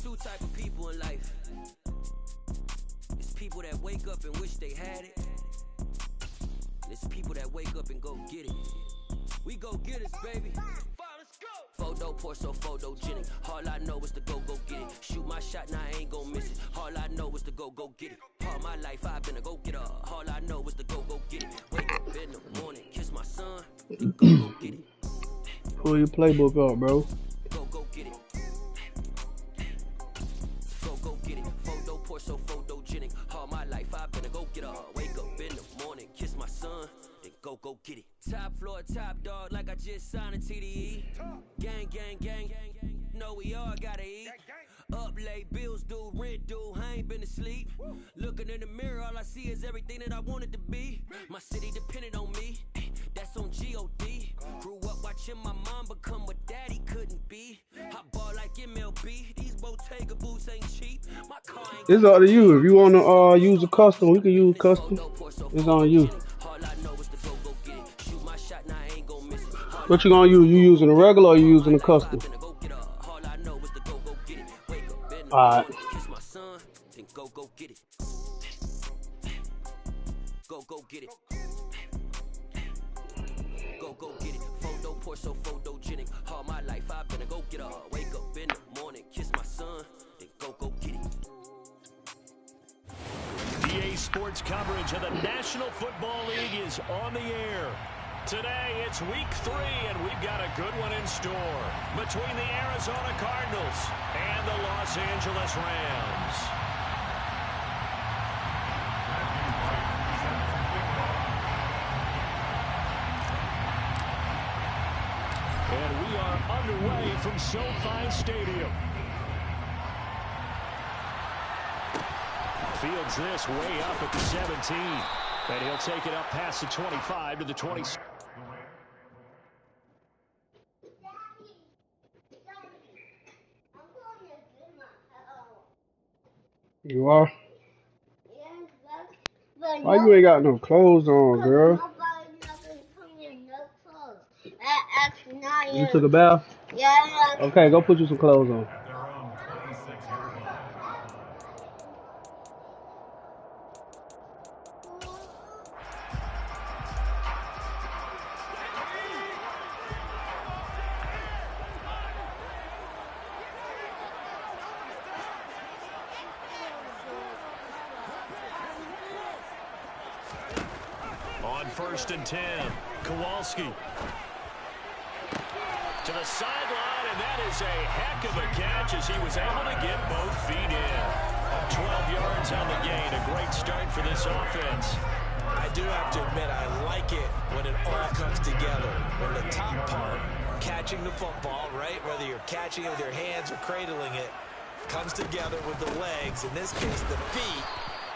two type of people in life. It's people that wake up and wish they had it. And it's people that wake up and go get it. We go get it, baby. Photo poor so photogenic. All I know is to go get it. Shoot my shot, now I ain't gon' miss it. All I know is to go get it. All my life I've been a go getter. All I know is to go get it. Wake up in the morning, kiss my son, then go get it. Pull your playbook up, bro. Go get it. Go get it. Photo poor so photogenic. All my life I've been a go getter. Wake up in the morning, kiss my son, then go get it. Top floor, top dog, like I just signed a TDE. Gang. Know we all gotta eat. Up late, bills due, rent due, I ain't been asleep. Looking in the mirror, all I see is everything that I wanted to be. My city depended on me, that's on G.O.D. Grew up watching my mom become what daddy couldn't be. I ball like MLB, these Bottega boots ain't cheap. My car ain't. It's up to you. If you want to use a custom, we can use custom. It's on you. What you gonna use? You using a regular or you using a custom? Alright. Go get it. Go get it. Go get it. Photo poor so photogenic. All my life I've been a go getter. Wake up in the morning, kiss my son, then go get it. EA Sports coverage of the National Football League is on the air. Today, it's week 3, and we've got a good one in store between the Arizona Cardinals and the Los Angeles Rams. And we are underway from SoFi Stadium. Fields this way up at the 17. And he'll take it up past the 25 to the 20. You are? Why you ain't got no clothes on, girl? You took a bath? Yeah. Okay, go put you some clothes on. On 1st and 10, Kowalski to the sideline, and that is a heck of a catch as he was able to get both feet in. 12 yards on the gain, a great start for this offense. I do have to admit, I like it when it all comes together. When the top part, catching the football, right, whether you're catching it with your hands or cradling it, comes together with the legs, in this case the feet,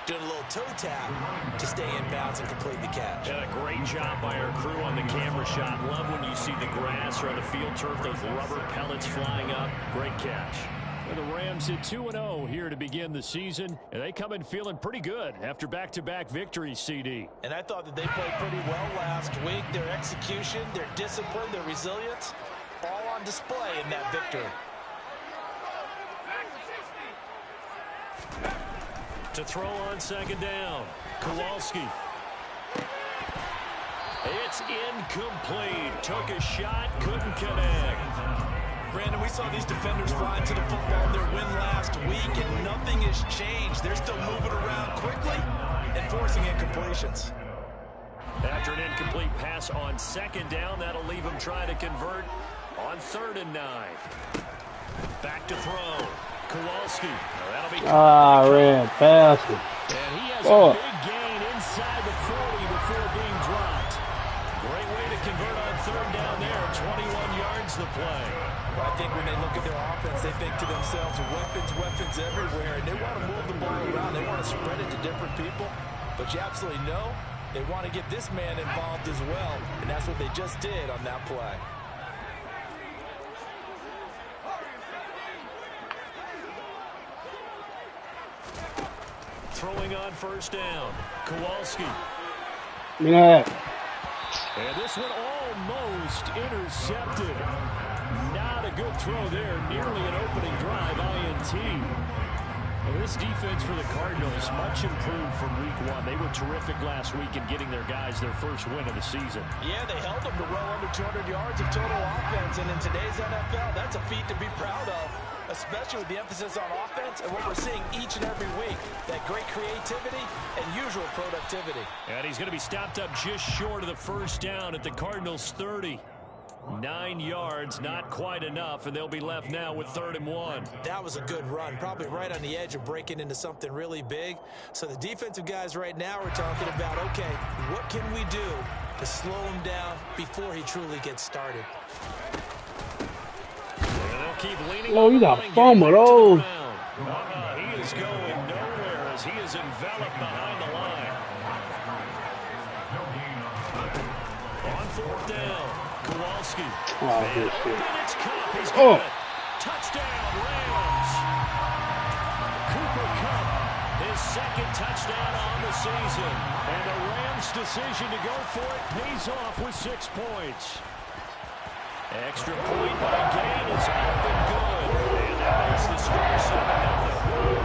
doing a little toe tap to stay in bounds and complete the catch. And a great job by our crew on the camera shot. Love when you see the grass or on the field turf, those rubber pellets flying up. Great catch. The Rams hit 2-0 here to begin the season, and they come in feeling pretty good after back-to-back victories, CD. And I thought that they played pretty well last week. Their execution, their discipline, their resilience, all on display in that victory. To throw on 2nd down, Kowalski. It's incomplete. Took a shot, couldn't connect. Brandon, we saw these defenders fly into the football in their win last week, and nothing has changed. They're still moving around quickly and forcing incompletions. After an incomplete pass on 2nd down, that'll leave them trying to convert on 3rd and 9. Back to throw. Kowalski. Red bastard. And he has a big gain inside the 40 before being dropped. Great way to convert on 3rd down there. 21 yards to play. Well, I think when they look at their offense, they think to themselves, weapons everywhere, and they want to move the ball around. They want to spread it to different people. But you absolutely know they want to get this man involved as well, and that's what they just did on that play. Throwing on 1st down, Kowalski. Yeah. And this one almost intercepted. Not a good throw there. Nearly an opening drive, INT. Well, this defense for the Cardinals, much improved from week one. They were terrific last week in getting their guys their first win of the season. Yeah, they held them to well under 200 yards of total offense, and in today's NFL, that's a feat to be proud of, especially with the emphasis on offense and what we're seeing each and every week, that great creativity and usual productivity. And he's going to be stopped up just short of the first down at the Cardinals' 30. 9 yards, not quite enough, and they'll be left now with 3rd and 1. That was a good run, probably right on the edge of breaking into something really big. So the defensive guys right now are talking about, okay, what can we do to slow him down before he truly gets started? They'll keep leaning. Oh, you got foam of those. He is going nowhere as he is enveloped behind the line. On 4th down. Kowalski. Oh, good shit. It's Cup. He's got Oh. it. Touchdown, Rams. Cooper Kupp, his 2nd touchdown on the season. And the Rams' decision to go for it pays off with 6 points. Extra point by Gain is up and good. And that makes the score 7-0.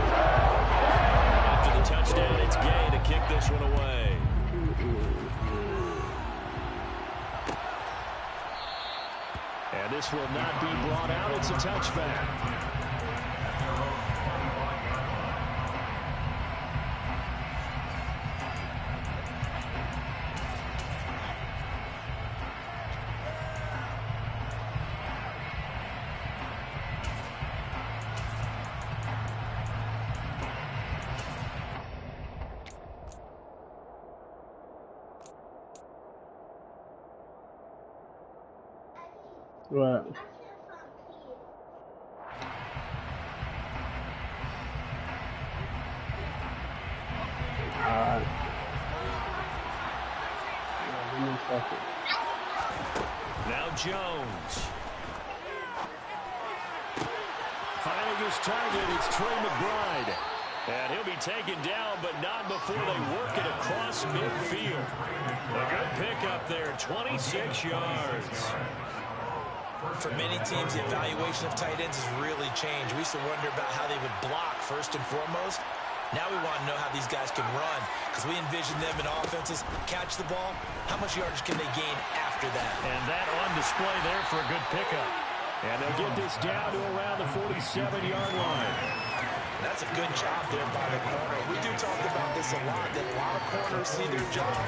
After the touchdown, it's Gain to kick this one away. And this will not be brought out. It's a touchback. Right. Alright. Give me a second. Now Jones. Finding his target, it's Trey McBride. And he'll be taken down, but not before they work it across midfield. A good pickup there, 26 yards. For many teams, the evaluation of tight ends has really changed. We used to wonder about how they would block first and foremost. Now we want to know how these guys can run, because we envision them in offenses catch the ball. How much yardage can they gain after that? And that on display there for a good pickup. And they'll get this down to around the 47-yard line. That's a good job there by the corner. We do talk about this a lot, that a lot of corners see their job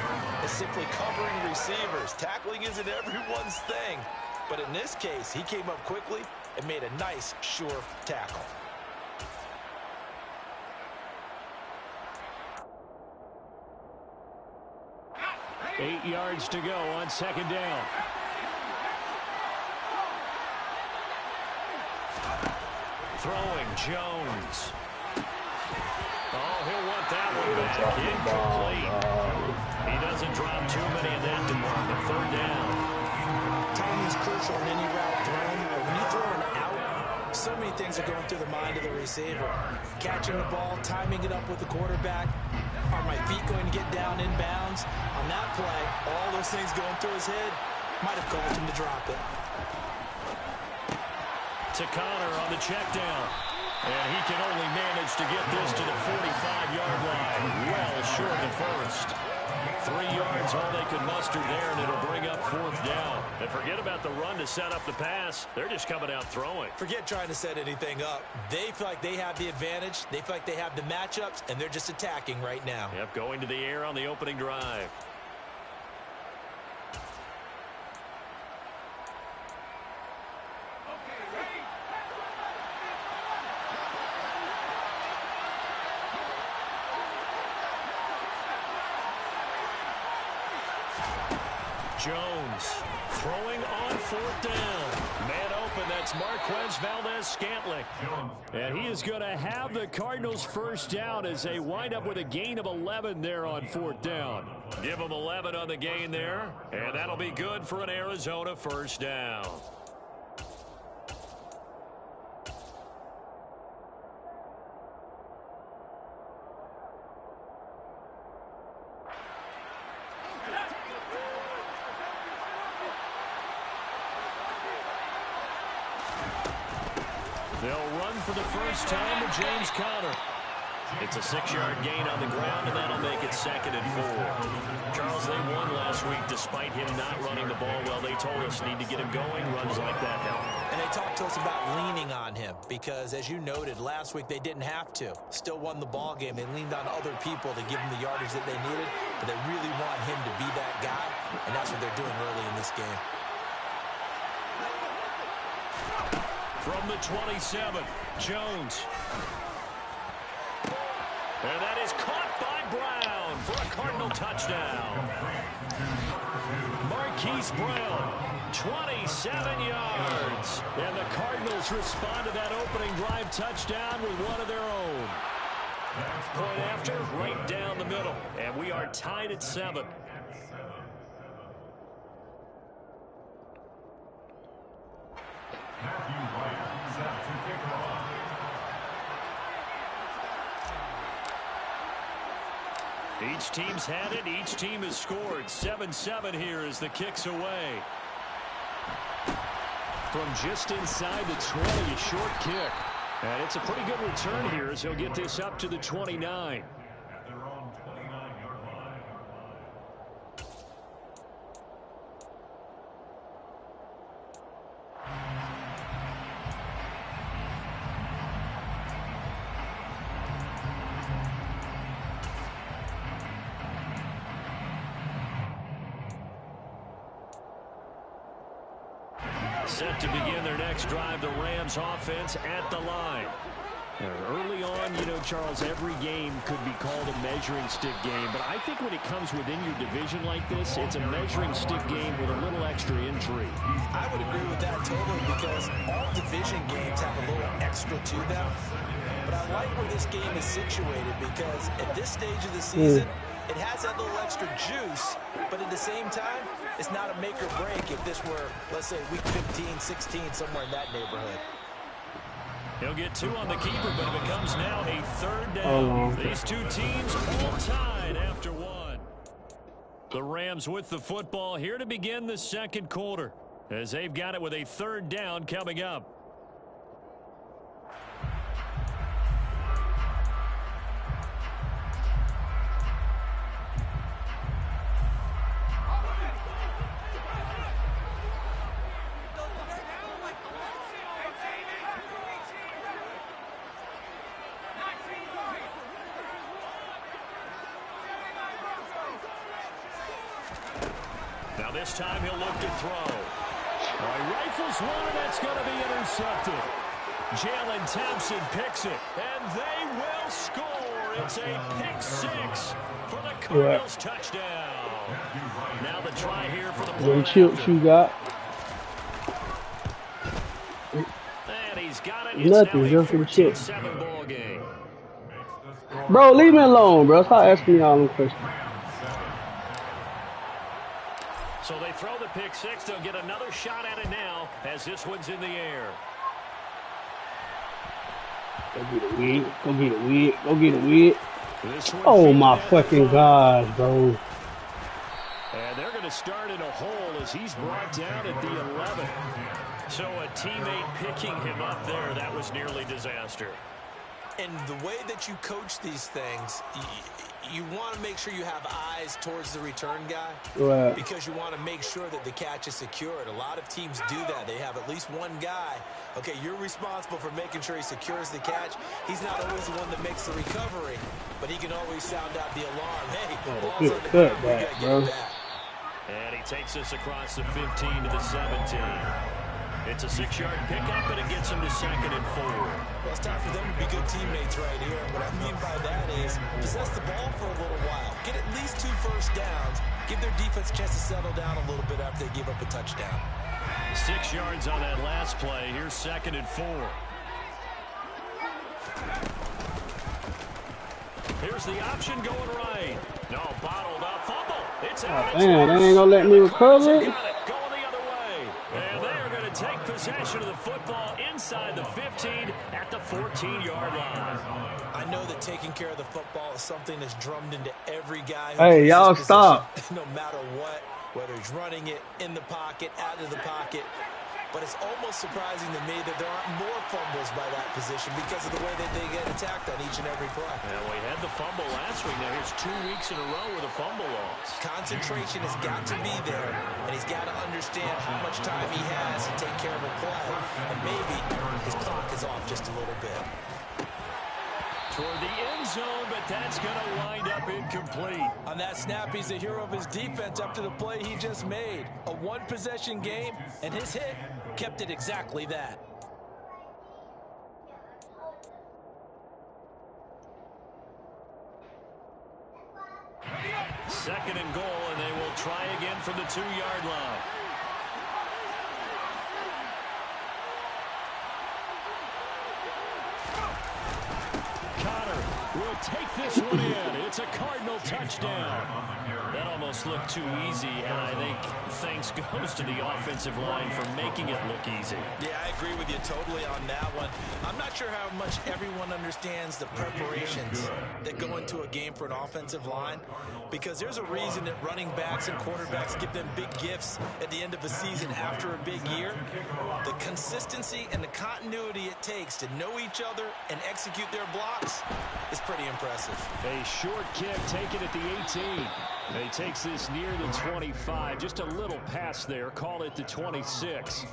as simply covering receivers. Tackling isn't everyone's thing. But in this case, he came up quickly and made a nice, sure tackle. Eight yards to go on 2nd down. Throwing Jones. Oh, he'll want that one back. Incomplete. He doesn't drop too many in that department. 3rd down. Timing is crucial in any route thrown, but when you throw an out, so many things are going through the mind of the receiver. Catching the ball, timing it up with the quarterback. Are my feet going to get down in bounds? On that play, all those things going through his head might have caused him to drop it. To Connor on the check down. And he can only manage to get this to the 45-yard line. Well short of the first. 3 yards, all they could muster there, and it'll bring up 4th down. And forget about the run to set up the pass. They're just coming out throwing. Forget trying to set anything up. They feel like they have the advantage. They feel like they have the matchups, and they're just attacking right now. Yep, going to the air on the opening drive. Jones throwing on 4th down. Man open, that's Marquez Valdez-Scantling. And he is going to have the Cardinals first down as they wind up with a gain of 11 there on 4th down. Give them 11 on the gain there, and that'll be good for an Arizona first down. They'll run for the first time with James Conner. It's a 6-yard gain on the ground, and that'll make it 2nd and 4. Charles, they won last week despite him not running the ball well. They told us need to get him going. Runs like that help. And they talked to us about leaning on him because, as you noted, last week they didn't have to. Still won the ball game. They leaned on other people to give them the yardage that they needed, but they really want him to be that guy, and that's what they're doing early in this game. From the 27, Jones. And that is caught by Brown for a Cardinal touchdown. Marquise Brown, 27 yards. And the Cardinals respond to that opening drive touchdown with one of their own. Point after, right down the middle. And we are tied at 7. Each team's had it. Each team has scored. 7-7 here as the kick's away. From just inside the 20, a short kick. And it's a pretty good return here as he'll get this up to the 29. Set to begin their next drive, the Rams offense at the line. Early on, you know, Charles, every game could be called a measuring stick game, but I think when it comes within your division like this, it's a measuring stick game with a little extra intrigue. I would agree with that totally because all division games have a little extra to them. But I like where this game is situated because at this stage of the season, it has that little extra juice, but at the same time, it's not a make or break if this were, let's say, week 15, 16, somewhere in that neighborhood. He'll get 2 on the keeper, but it becomes now a 3rd down. These two teams all tied after 1. The Rams with the football here to begin the 2nd quarter as they've got it with a 3rd down coming up. Now this time he'll look to throw. He rifles one, and that's going to be intercepted. Jalen Thompson picks it, and they will score. It's a pick 6 for the Cardinals touchdown. Now the try here for the point chips you got. And he's got it. Nothing, just some chips. 7 ball game. Bro, leave me alone, bro. Stop asking me all them questions. So they throw the pick 6. They'll get another shot at it now as this one's in the air. Go get it, Wig. Go get it, Wig. Go get it, Wig. Oh, my fucking God, bro. And they're going to start in a hole as he's brought down at the 11. So a teammate picking him up there, that was nearly disaster. And the way that you coach these things, you want to make sure you have eyes towards the return guy because you want to make sure that the catch is secured. A lot of teams do that. They have at least one guy. Okay, you're responsible for making sure he secures the catch. He's not always the one that makes the recovery, but he can always sound out the alarm. Hey, ball's on the ground. We got to get that. And he takes us across the 15 to the 17. It's a 6-yard pickup, and it gets him to 2nd and 4. Well, it's time for them to be good teammates right here. What I mean by that is possess the ball for a little while. Get at least 2 first downs. Give their defense a chance to settle down a little bit after they give up a touchdown. 6 yards on that last play. Here's 2nd and 4. Here's the option going right. No, bottled up. Fumble. It's out. Man, they ain't gonna let me recover it. Take possession of the football inside the 15 at the 14-yard line. I know that taking care of the football is something that's drummed into every guy. Hey, y'all stop. No matter what, whether he's running it in the pocket, out of the pocket, but it's almost surprising to me that there aren't more fumbles by that position because of the way that they get attacked on each and every play. Yeah, we had the fumble last week. Now here's 2 weeks in a row with a fumble loss. Concentration has got to be there, and he's got to understand how much time he has to take care of a play, and maybe his clock is off just a little bit. Toward the end zone, but that's going to wind up incomplete. On that snap, he's the hero of his defense after the play he just made. A one-possession game, and his hit kept it exactly that. Second and goal, and they will try again from the 2-yard line. Will take this one in. It's a Cardinal touchdown. That almost looked too easy, and I think thanks goes to the offensive line for making it look easy. Yeah, I agree with you totally on that one. I'm not sure how much everyone understands the preparations that go into a game for an offensive line, because there's a reason that running backs and quarterbacks give them big gifts at the end of a season after a big year. The consistency and the continuity it takes to know each other and execute their blocks is pretty impressive. A short kick taken at the 18. And he takes this near the 25. Just a little pass there. Call it the 26.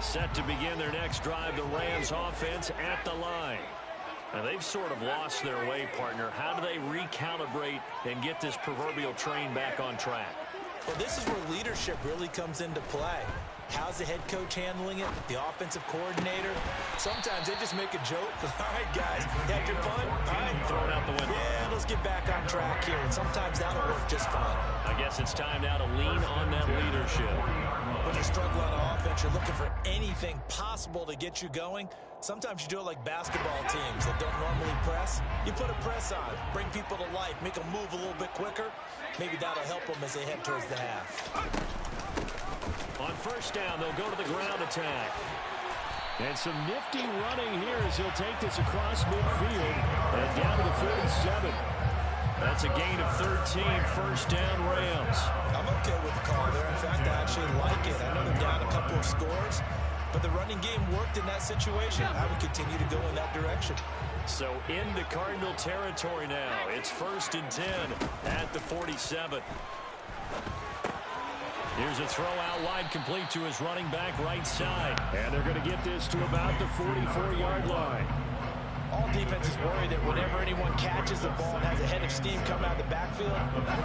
Set to begin their next drive, the Rams offense at the line. Now they've sort of lost their way, partner. How do they recalibrate and get this proverbial train back on track? Well, this is where leadership really comes into play. How's the head coach handling it? The offensive coordinator? Sometimes they just make a joke. All right, guys, had your fun? All right, throw it out the window. Yeah, let's get back on track here. And sometimes that'll work just fine. I guess it's time now to lean on that leadership. When you're struggling on offense, you're looking for anything possible to get you going. Sometimes you do it like basketball teams that don't normally press. You put a press on, bring people to life, make them move a little bit quicker. Maybe that'll help them as they head towards the half. On first down, they'll go to the ground attack. And some nifty running here as he'll take this across midfield and down to the 47. That's a gain of 13, first down Rams. I'm okay with the call there. In fact, I actually like it. I know they're down a couple of scores, but the running game worked in that situation. I would continue to go in that direction. So into Cardinal territory now. It's first and 10 at the 47. Here's a throw out wide, complete to his running back right side. And they're going to get this to about the 44-yard line. All defenses worry that whenever anyone catches the ball and has a head of steam coming out of the backfield,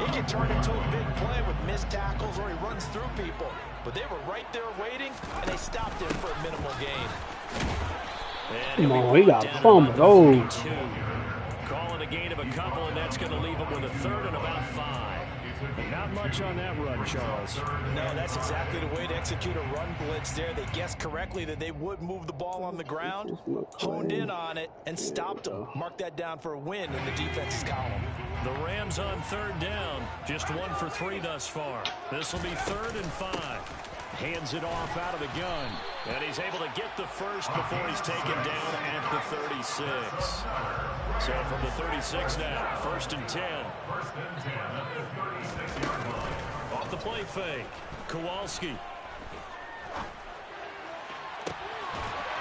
it can turn into a big play with missed tackles or he runs through people. But they were right there waiting, and they stopped him for a minimal gain. Come on, we got fumbled. Oh. Calling a gain of a couple, and that's going to leave them with a third and about 5. Not much on that run, Charles. No, that's exactly the way to execute a run blitz there. They guessed correctly that they would move the ball on the ground, honed in on it, and stopped them. Mark that down for a win in the defense's column. The Rams on third down, just 1 for 3 thus far. This will be 3rd and 5. Hands it off out of the gun. And he's able to get the first before he's taken down at the 36. So from the 36 now, 1st and 10. Off the play fake, Kowalski.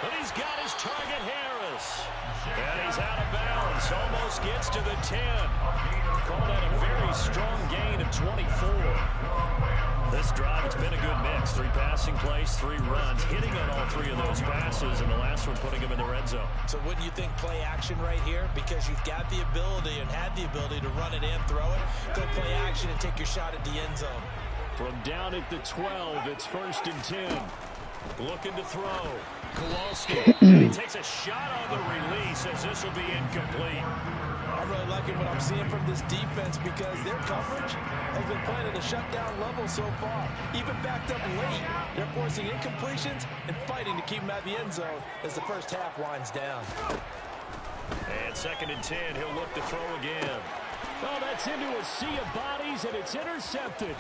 But he's got his target, Harris. And he's out of bounds, almost gets to the 10. Called that a very strong gain of 24. This drive, it's been a good mix. 3 passing plays, 3 runs, hitting on all 3 of those passes, and the last one putting him in the red zone. So wouldn't you think play action right here? Because you've got the ability and had the ability to run it and throw it. Go play action and take your shot at the end zone. From down at the 12, it's 1st and 10. Looking to throw. Kowalski. He takes a shot on the release as this will be incomplete. I'm really liking what I'm seeing from this defense because their coverage has been playing at a shutdown level so far. Even backed up late, they're forcing incompletions and fighting to keep them at the end zone as the first half winds down. And 2nd and 10, he'll look to throw again. Oh, that's into a sea of bodies, and it's intercepted.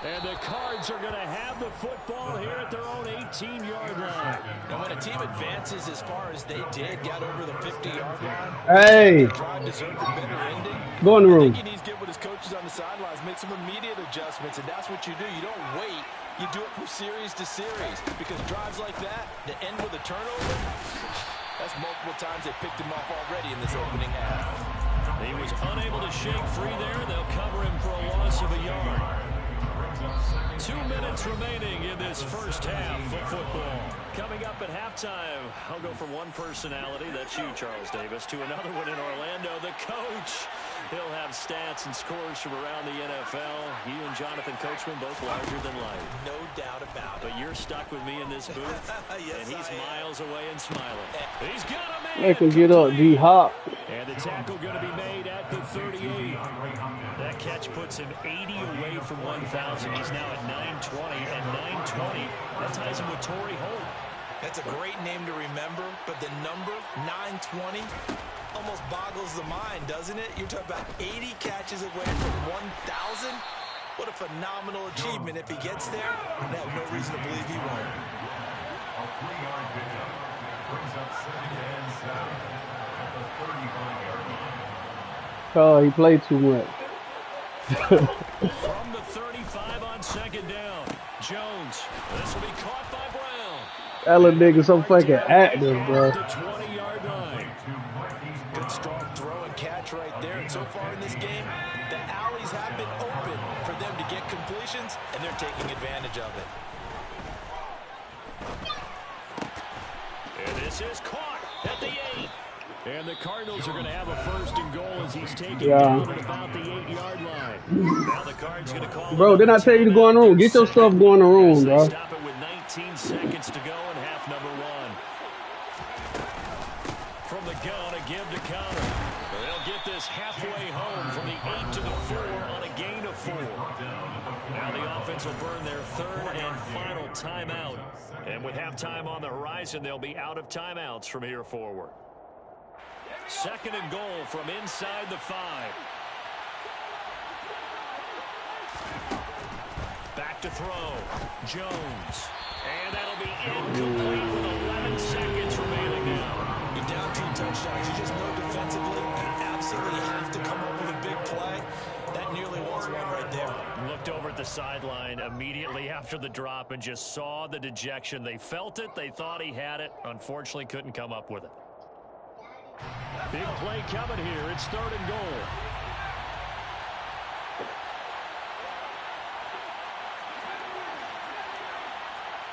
And the Cards are going to have the football here at their own 18-yard line. And when a team advances as far as they did, got over the 50-yard line, hey, the drive deserved a better ending. go in the room. I think he needs to get with his coaches on the sidelines, make some immediate adjustments, and that's what you do. You don't wait. You do it from series to series, because drives like that end with a turnover, that's multiple times they picked him off already in this opening half. He was unable to shake free there. They'll cover him for a loss of a yard. 2 minutes remaining in this first half of football. Coming up at halftime, I'll go from one personality, that's you, Charles Davis, to another one in Orlando, the coach. He'll have stats and scores from around the NFL. You and Jonathan Coachman both larger than life. No doubt about it. But you're stuck with me in this booth, yes, and he's miles away and smiling. He's got a man. They can get up, D-Hop. And the tackle going to be made at the 38. That catch puts him 80 away from 1,000. He's now at 920, and 920, that ties him with Torrey Holt. That's a great name to remember, but the number, 920, almost boggles the mind, doesn't it? You're talking about 80 catches away from 1,000. What a phenomenal achievement. If he gets there, I have no reason to believe he won't. A 3-yard pickup brings up 2nd and 7 at the 35-yard line. Oh, he played too much. From the 35 on 2nd down, Jones. This will be caught by Brown. That little nigga so fucking active, bro. The 20-yard line. Good strong throw and catch right there. And so far in this game, the alleys have been open for them to get completions, and they're taking advantage of it. And this is caught at the 8. And the Cardinals are going to have a 1st and goal as he's taken down at about the 8-yard line. Now the Cards going to call. Bro, didn't I tell you to go in the room? Get your stuff going in the room, bro. Stop it with 19 seconds to go in half number 1. From the gun, a give to Connor. They'll get this halfway home from the 8 to the 4 on a gain of 4. Now the offense will burn their 3rd and final timeout. And with halftime on the horizon, they'll be out of timeouts from here forward. 2nd and goal from inside the 5. Back to throw. Jones. And that'll be incomplete with 11 seconds remaining now. You're down 2 touchdowns. You just know defensively you absolutely have to come up with a big play. That nearly was one right there. Looked over at the sideline immediately after the drop and just saw the dejection. They felt it. They thought he had it. Unfortunately, couldn't come up with it. Big play coming here. It's 3rd and goal.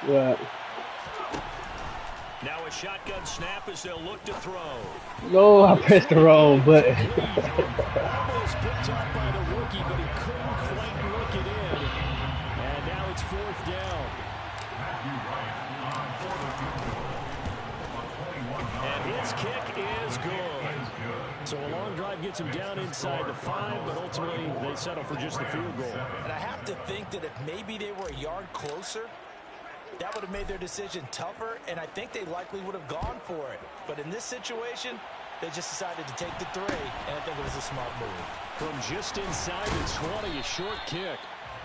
Yeah. Now a shotgun snap as they'll look to throw. No, I pressed the wrong button. Almost picked up by the rookie, but he couldn't quite look it in. And now it's 4th down. And his kick is good. So a long drive gets him down inside the 5, but ultimately they settle for just the field goal. And I have to think that if maybe they were a yard closer, that would have made their decision tougher, and I think they likely would have gone for it. But in this situation, they just decided to take the 3, and I think it was a smart move. From just inside the 20, a short kick.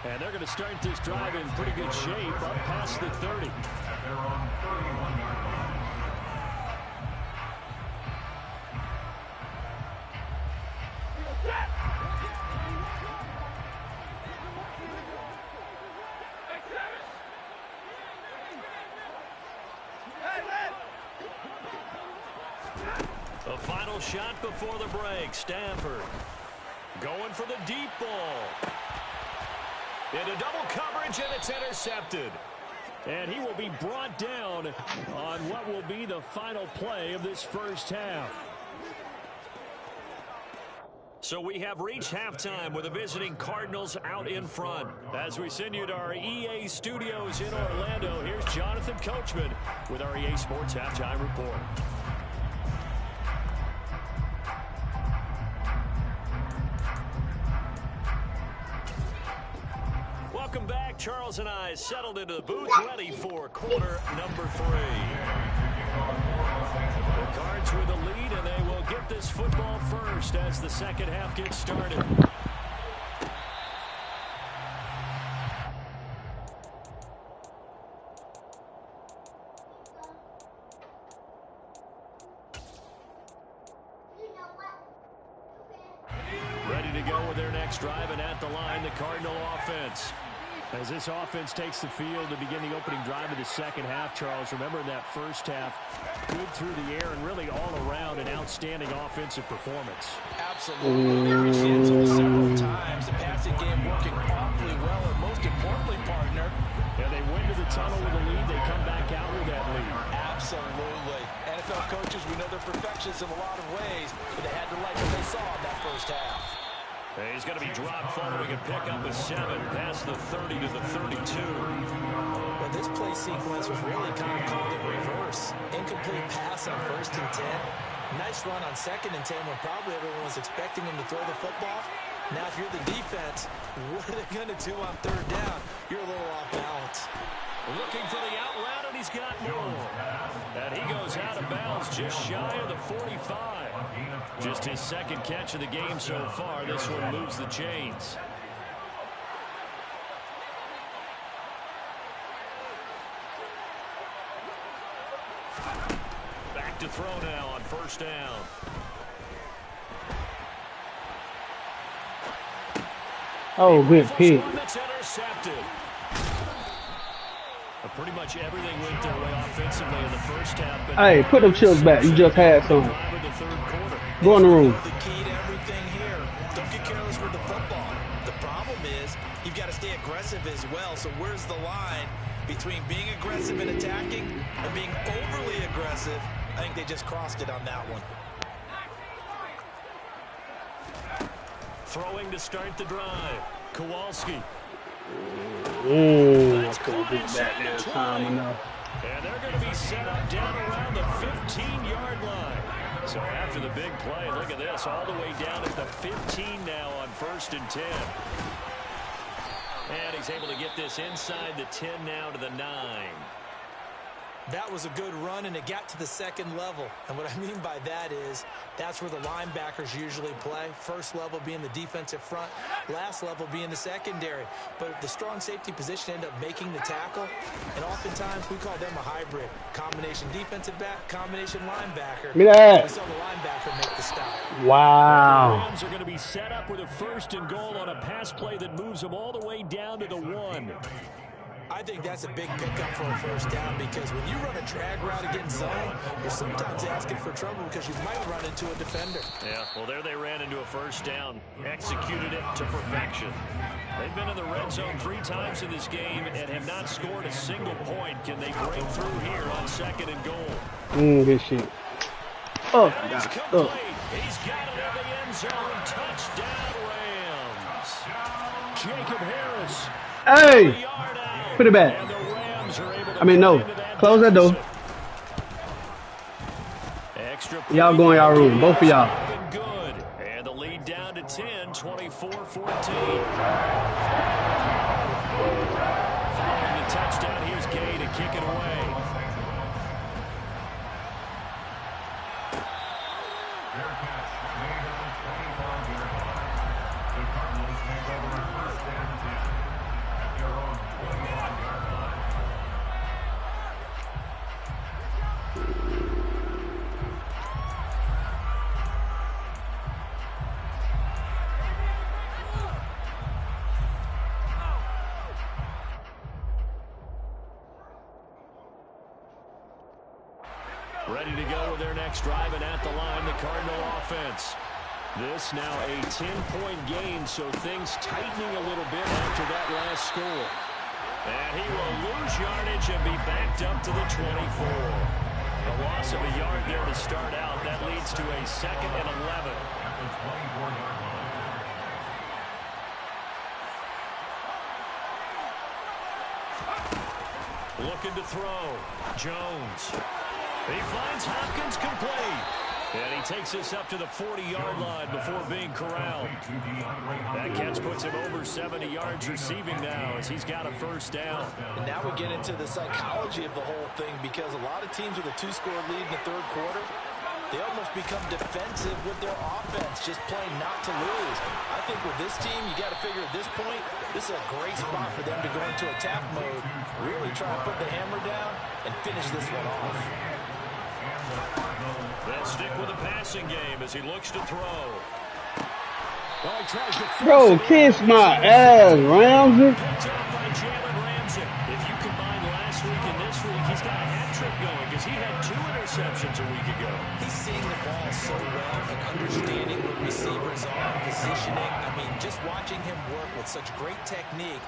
And they're going to start this drive in pretty good shape up past the 30. They're on 31-yard line. A final shot before the break. Stanford going for the deep ball. Into double coverage, and it's intercepted. And he will be brought down on what will be the final play of this first half. So we have reached halftime with the visiting Cardinals out in front. As we send you to our EA studios in Orlando, here's Jonathan Coachman with our EA Sports Halftime Report. Welcome back. Charles and I settled into the booth, ready for quarter number 3. The Cards with the lead, and they will get this football first as the second half gets started. go with their next drive, and at the line, the Cardinal offense. As this offense takes the field to begin the opening drive of the second half, Charles, remember in that first half, good through the air and really all around an outstanding offensive performance. Absolutely. They reached the end zone several times. The passing game working awfully well, and most importantly, partner, yeah, they went to the tunnel with a lead. They come back out with that lead. Absolutely. NFL coaches, we know they're perfectionists in a lot of ways, but they had to like what they saw in that first half. He's going to be dropped following a pickup of 7 past the 30 to the 32. Well, this play sequence was really kind of called in reverse. Incomplete pass on 1st and 10. Nice run on 2nd and 10 when probably everyone was expecting him to throw the football. Now, if you're the defense, what are they going to do on 3rd down? You're a little off balance. Looking for the out route, and he's got more. And he goes out of bounds just shy of the 45. Just his 2nd catch of the game so far. This one moves the chains. Back to throw now on 1st down. Oh, good pick. That's intercepted. Pretty much everything went their way offensively in the first half. But Hey, put them chips back. You just had some. Go in the room. The key to everything here, don't get careless with the football. The problem is you've got to stay aggressive as well. So where's the line between being aggressive and attacking and being overly aggressive? I think they just crossed it on that one. Throwing to start the drive. Kowalski. I couldn't get back there time enough. And they're going to be set up down around the 15-yard line. So after the big play, look at this, all the way down at the 15 now on 1st and 10. And he's able to get this inside the 10 now to the 9. That was a good run, and it got to the 2nd level. And what I mean by that is that's where the linebackers usually play. First level being the defensive front, last level being the secondary. But the strong safety position ended up making the tackle, and oftentimes we call them a hybrid. Combination defensive back, combination linebacker. Look at that. We saw the linebacker make the stop. Wow. The Rams are going to be set up with a 1st and goal on a pass play that moves them all the way down to the 1. I think that's a big pickup for a 1st down because when you run a drag route against zone, you're sometimes asking for trouble because you might run into a defender. Yeah, well, there they ran into a 1st down, executed it to perfection. They've been in the red zone 3 times in this game and have not scored a single point. Can they break through here on 2nd and goal? Good shit. Oh, He's God. complete. He's got it in the end zone. Touchdown, Rams. Jacob Harris. Hey! Put it back. I mean, no. Close that door. Y'all go in y'all room. Both of y'all. Good. And the lead down to 10, 24-14. Following the touchdown, here's Gay to kick it away. Fair catch made on the 25-yard line. The Cardinals take over on 1st and 10 at their own 25-yard line. Ready to go with their next drive, and at the line, the Cardinal offense. This now a 10-point game, so things tightening a little bit after that last score. And he will lose yardage and be backed up to the 24. A loss of a yard there to start out. That leads to a 2nd and 11. At the 24-yard line. Looking to throw. Jones. He finds Hopkins complete. And he takes this up to the 40-yard line before being corralled. That catch puts him over 70 yards receiving now as he's got a 1st down. And now we get into the psychology of the whole thing because a lot of teams with a 2-score lead in the 3rd quarter, they almost become defensive with their offense, just playing not to lose. I think with this team, you got to figure at this point, this is a great spot for them to go into attack mode, really try and put the hammer down and finish this one off. They'll stick with the passing game as he looks to throw. Well, he tries to force Bro, it kiss in. my ass, Ramsey. Picked up by Jalen Ramsey. If you combine last week and this week, he's got a hat trick going because he had 2 interceptions a week ago. He's seeing the ball so well and understanding where receivers are, positioning. I mean, just watching him work with such great technique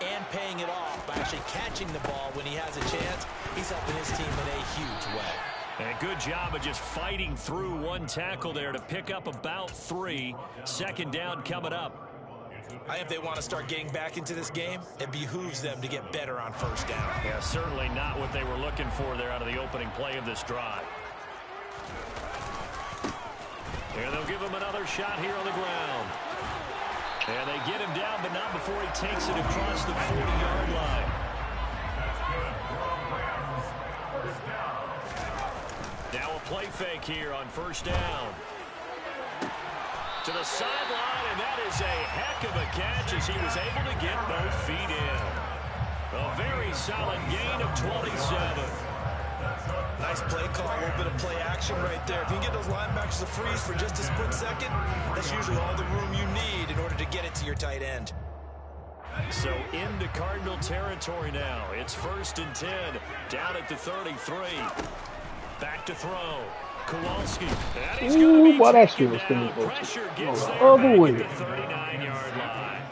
and paying it off by actually catching the ball when he has a chance, he's helping his team in a huge way. And a good job of just fighting through one tackle there to pick up about 3. Second down coming up. I think if they want to start getting back into this game, it behooves them to get better on first down. Yeah, certainly not what they were looking for there out of the opening play of this drive. And they'll give him another shot here on the ground. And they get him down, but not before he takes it across the 40-yard line. Now a play fake here on first down. To the sideline, and that is a heck of a catch as he was able to get both feet in. A very solid gain of 27. Nice play call, a little bit of play action right there. If you can get those linebackers to freeze for just a split second, that's usually all the room you need in order to get it to your tight end. So into Cardinal territory now. It's 1st and 10, down at the 33. Back to throw. Kowalski. And he's going to be boy, that taken shit was down. finna go Pressure to gets the there other back way. at the 39-yard line.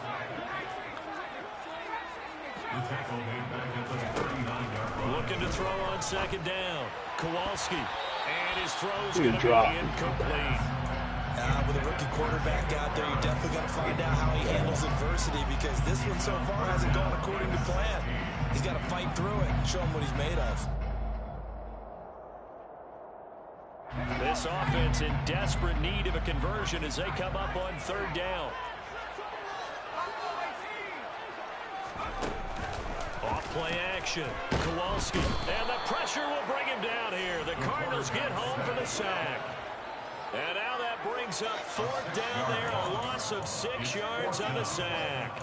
Looking to throw on second down. Kowalski. And his throw's going to be incomplete. With a rookie quarterback out there, you're definitely going to find out how he handles adversity because this one so far hasn't gone according to plan. He's got to fight through it and show him what he's made of. This offense in desperate need of a conversion as they come up on third down. Off-play action. Kowalski. And the pressure will bring him down here. The Cardinals get home for the sack. And now that brings up 4th down there. A loss of 6 yards on the sack.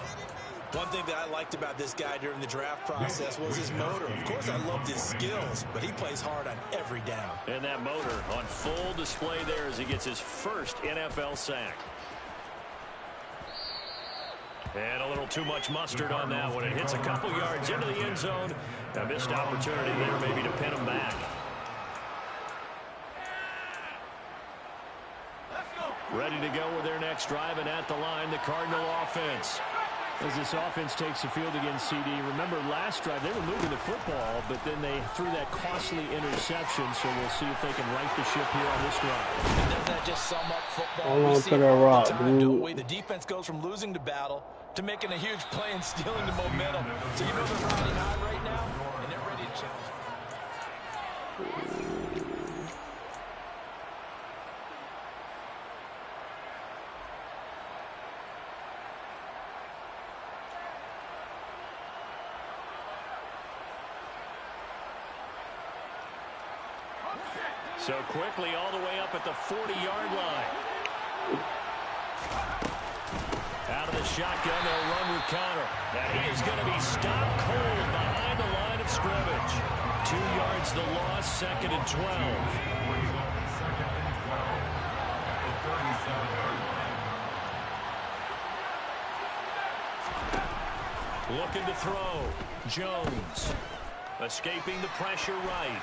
One thing that I liked about this guy during the draft process was his motor. Of course, I loved his skills, but he plays hard on every down. And that motor on full display there as he gets his first NFL sack. And a little too much mustard on that one. It hits a couple yards into the end zone. A missed opportunity there maybe to pin him back. Ready to go with their next drive, and at the line, the Cardinal offense. As this offense takes the field against CD, remember last drive they were moving the football, but then they threw that costly interception, so we'll see if they can right the ship here on this drive. And doesn't that just sum up football? Hold on We see to it that all rock, the time, dude. don't we? The defense goes from losing to battle to making a huge play and stealing the momentum. So you know they're riding high right now, and they're ready to challenge. So quickly all the way up at the 40-yard line. Out of the shotgun, they'll run with Connor. And he is going to be stopped cold behind the line of scrimmage. 2 yards the loss, 2nd and 12. Looking to throw. Jones. Escaping the pressure right.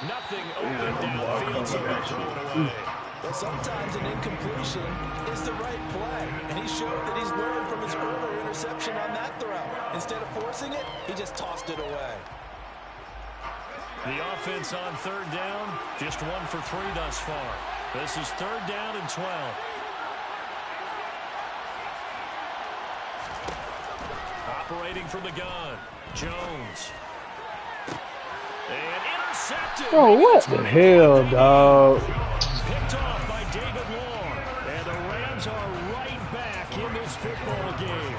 Nothing open downfield, so they'll throw it away. But sometimes an incompletion is the right play. And he showed that he's learned from his earlier interception on that throw. Instead of forcing it, he just tossed it away. The offense on third down, just 1 for 3 thus far. This is 3rd down and 12. Operating from the gun, Jones. And intercepted. Bro, what the hell, dog? Picked off by David Long. And the Rams are right back in this football game.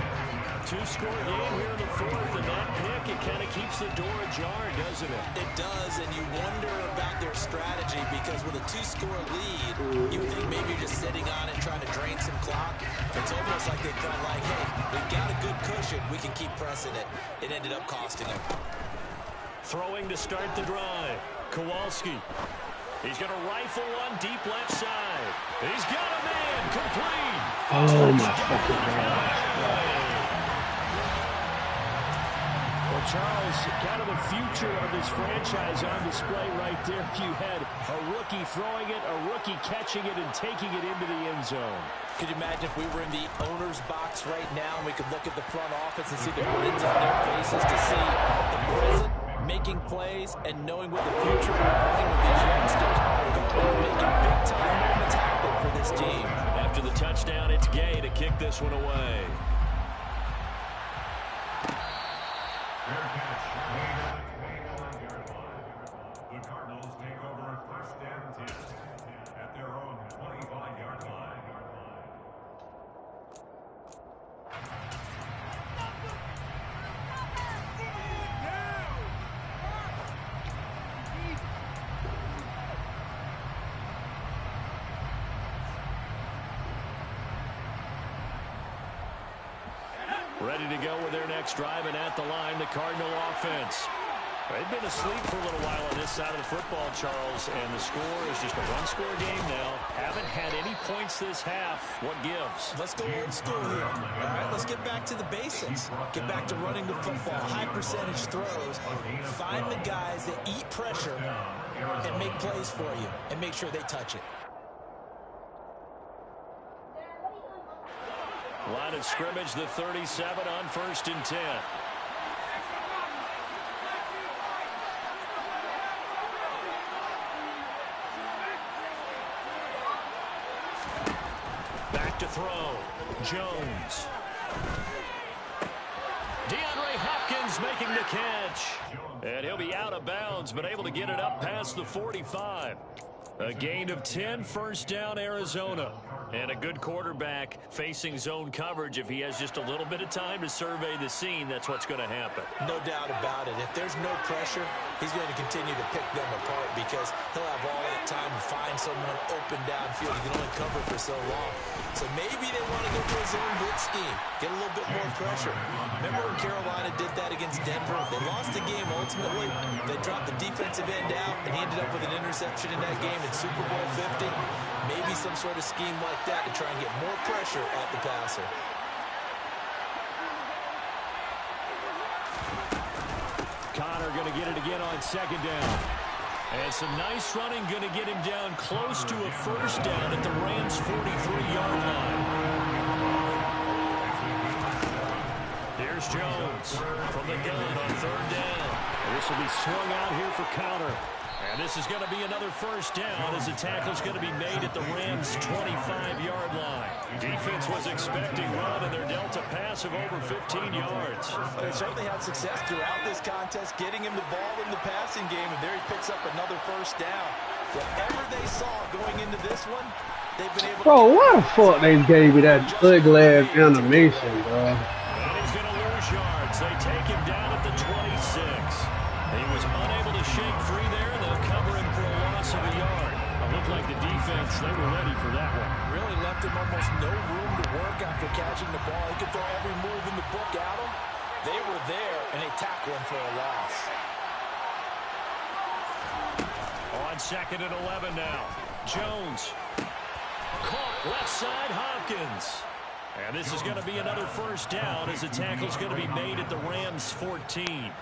2-score game here in the 4th, and that pick, it kind of keeps the door ajar, doesn't it? It does, and you wonder about their strategy because with a 2-score lead, you would think maybe you're just sitting on it trying to drain some clock. It's almost like they felt like, hey, we've got a good cushion. We can keep pressing it. It ended up costing them. Throwing to start the drive. Kowalski. He's going to rifle one deep left side. He's got a man complete. Oh, my fucking God. Well, Charles, kind of the future of this franchise on display right there. You had a rookie throwing it, a rookie catching it, and taking it into the end zone. Could you imagine if we were in the owner's box right now and we could look at the front office and see the grins on their faces to see the present making plays and knowing what the future will bring with these youngsters going and making big-time moments happen for this team. After the touchdown, it's Gay to kick this one away. Fair catch. Made on the 29-yard line. The Cardinals take over at 1st and 10 at their own 25-yard line. Ready to go with their next drive, and at the line, the Cardinal offense. They've been asleep for a little while on this side of the football, Charles, and the score is just a one-score game now. Haven't had any points this half. What gives? Let's go old school here. All right, let's get back to the basics. Get back to running the football, high percentage throws. Find the guys that eat pressure and make plays for you and make sure they touch it. Line of scrimmage, the 37 on 1st and 10. Back to throw. Jones. DeAndre Hopkins making the catch. And he'll be out of bounds, but able to get it up past the 45. A gain of 10, 1st down, Arizona. And a good quarterback facing zone coverage. If he has just a little bit of time to survey the scene, that's what's going to happen. No doubt about it. If there's no pressure, he's going to continue to pick them apart because he'll have all that time to find someone open downfield. He can only cover for so long. So maybe they want to go to a zone blitz scheme, get a little bit more pressure. Remember when Carolina did that against Denver? They lost the game ultimately. They dropped the defensive end out, and he ended up with an interception in that game in Super Bowl 50. Maybe some sort of scheme like that to try and get more pressure at the passer. Connor going to get it again on 2nd down. And some nice running going to get him down close to a 1st down at the Rams' 43-yard line. Here's Jones from the gun on 3rd down. And this will be swung out here for Connor. And this is going to be another 1st down as the tackle's going to be made at the Rams' 25-yard line. Defense was expecting run, and they're dealt a pass of over 15 yards. They certainly had success throughout this contest, getting him the ball in the passing game, and there he picks up another 1st down. Whatever they saw going into this one, they've been able to... Bro, why the fuck they gave me that ugly-ass animation, bro? And he's going to lose yards. They take him down at the 26. He was unable to shake free there. They'll cover him for a loss of a yard. It looked like the defense, they were ready for that one. Really left him almost no room to work after catching the ball. He could throw every move in the book at him. They were there, and they tackle him for a loss. On 2nd and 11 now. Jones. Caught left side, Hopkins. And this is going to be another 1st down as the tackle's going to be made at the Rams' 14.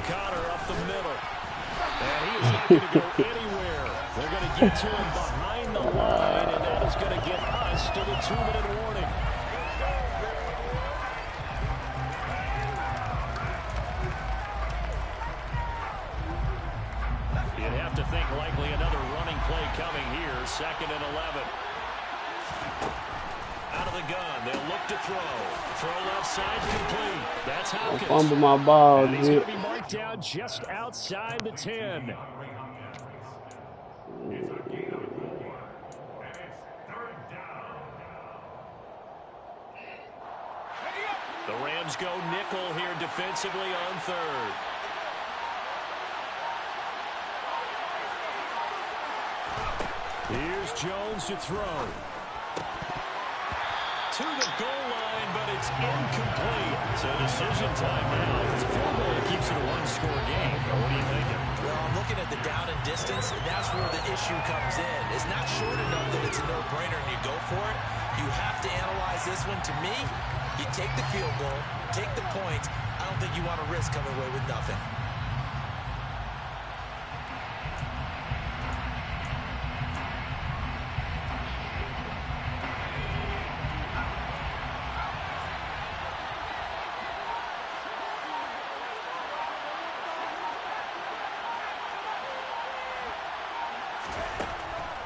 Connor up the middle. And he is looking to go anywhere. They're going to get to him behind the line, and that is going to get us to the 2-minute warning. You'd have to think likely another running play coming here. 2nd and 11. Out of the gun. They'll look to throw. Throw left side complete. That's Hopkins. Fumble my ball, And he's going dude. to be marked down just outside the 10. The Rams go nickel here defensively on 3rd. Here's Jones to throw. To the goal line, but it's incomplete. So decision time now. It's a field goal that keeps it a one-score game. What are you thinking? Well, I'm looking at the down and distance, and that's where the issue comes in. It's not short enough that it's a no-brainer and you go for it. You have to analyze this one. To me, you take the field goal, take the points. I don't think you want to risk coming away with nothing.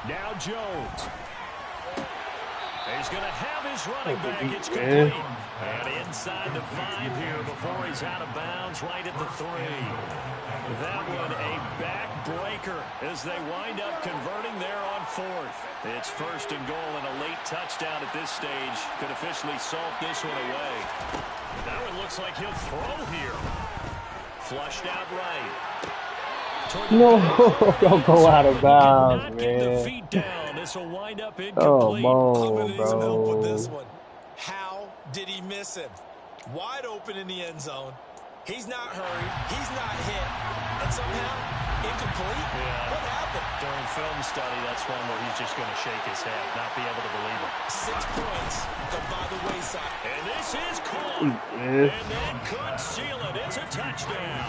Now Jones. He's going to have his running back. It's complete. And inside the 5 here before he's out of bounds right at the 3. That one a backbreaker as they wind up converting there on 4th. It's 1st and goal, and a late touchdown at this stage could officially salt this one away. Now it looks like he'll throw here. Flushed out right. No, don't go out of bounds, man. This will wind up Oh, incomplete. Mo, I'm gonna need some help with this bro. one. How did he miss him? Wide open in the end zone. He's not hurried. He's not hit. And somehow, incomplete? Yeah. What happened? During film study, that's one where he's just going to shake his head, not be able to believe it. 6 points go by the wayside. And this is caught. Yeah. And that could seal it. It's a touchdown.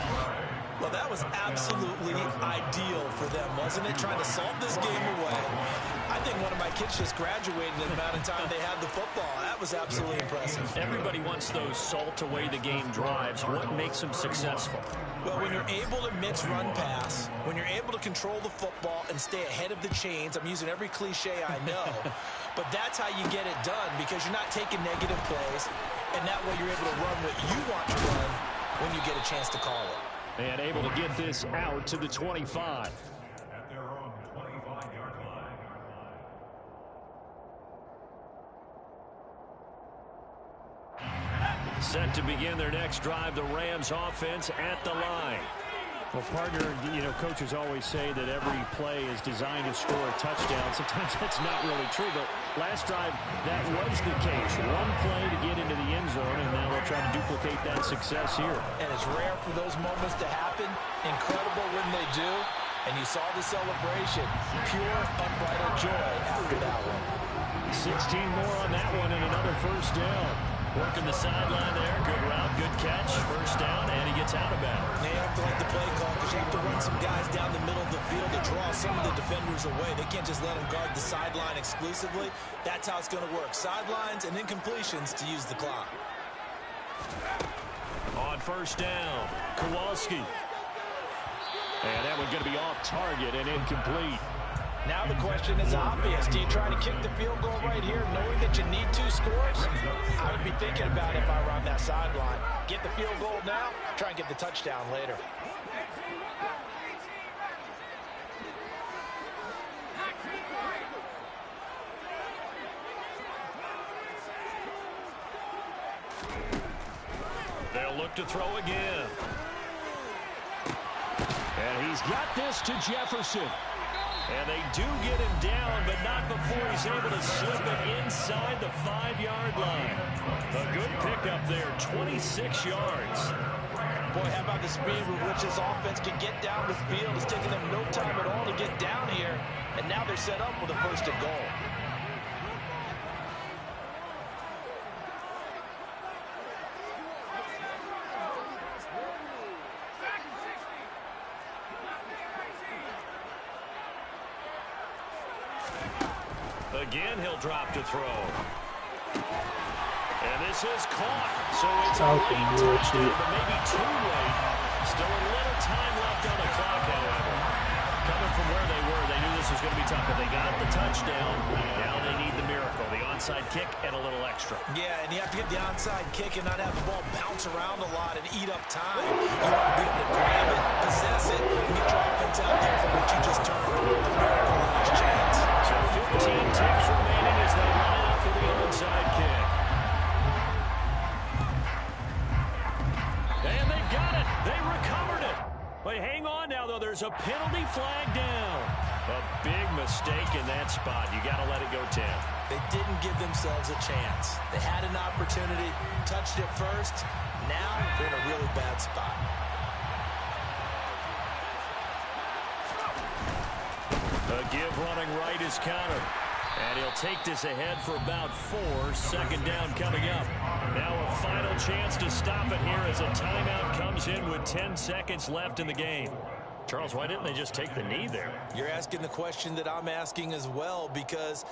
Well, that was absolutely ideal for them, wasn't it? Trying to salt this game away. I think one of my kids just graduated in the amount of time they had the football. That was absolutely impressive. Everybody wants those salt-away-the-game drives. What makes them successful? Well, when you're able to mix run-pass, when you're able to control the football and stay ahead of the chains, I'm using every cliche I know, but that's how you get it done because you're not taking negative plays, and that way you're able to run what you want to run when you get a chance to call it. And able to get this out to the 25. At their own 25-yard line. Set to begin their next drive, the Rams offense at the line. Well, partner, you know, coaches always say that every play is designed to score a touchdown. Sometimes that's not really true, but last drive, that was the case. One play to get into the end zone, and now they'll try to duplicate that success here. And it's rare for those moments to happen. Incredible when they do. And you saw the celebration. Pure, unbridled joy after that one. 16 more on that one and another first down. Working the sideline there. Good route, good catch. First down, and he gets out of bounds. They have to like the play call because you have to run some guys down the middle of the field to draw some of the defenders away. They can't just let them guard the sideline exclusively. That's how it's going to work. Sidelines and incompletions to use the clock. On first down, Kowalski. And that one going to be off target and incomplete. Now the question is obvious. Do you try to kick the field goal right here knowing that you need 2 scores? I would be thinking about it if I were on that sideline. Get the field goal now, try and get the touchdown later. They'll look to throw again. And he's got this to Jefferson. And they do get him down, but not before he's able to slip it inside the 5-yard line. A good pickup there, 26 yards. Boy, how about the speed with which this offense can get down the field? It's taking them no time at all to get down here. And now they're set up with a 1st and goal. Again, he'll drop to throw. And this is caught. So it's a late touchdown, but maybe too late. Still a little time left on the clock, however. Coming from where they were, they knew this was going to be tough, but they got the touchdown. Now they need the miracle, the onside kick and a little extra. Yeah, and you have to get the onside kick and not have the ball bounce around a lot and eat up time. You want to be able to grab it, possess it, and get your offense out there for what you just turned a miracle last chance. So 15 ticks remaining as they line up for the onside kick. And they've got it. They recovered it. But hang on now, though. There's a penalty flag down. A big mistake in that spot. You got to let it go 10. They didn't give themselves a chance. They had an opportunity, touched it first. Now they're in a really bad spot. A give running right is Connor. And he'll take this ahead for about 4. Second down coming up. Now a final chance to stop it here as a timeout comes in with 10 seconds left in the game. Charles, why didn't they just take the knee there? You're asking the question that I'm asking as well, because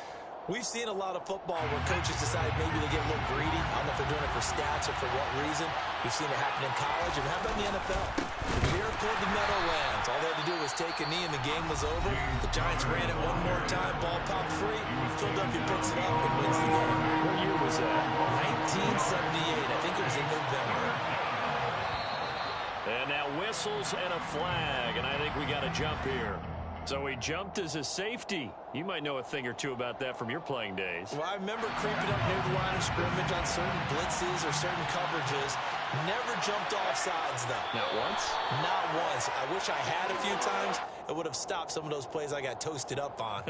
we've seen a lot of football where coaches decide maybe they get a little greedy. I don't know if they're doing it for stats or for what reason. We've seen it happen in college, and how about in the NFL? The miracle of the Meadowlands. All they had to do was take a knee, and the game was over. The Giants ran it one more time. Ball popped free. Philadelphia picks it up and wins the game. What year was that? 1978. I think it was in November. And now whistles and a flag, and I think we got a jump here. So he jumped as a safety. You might know a thing or two about that from your playing days. Well, I remember creeping up near the line of scrimmage on certain blitzes or certain coverages. Never jumped off sides, though. Not once? Not once. I wish I had a few times. It would have stopped some of those plays I got toasted up on.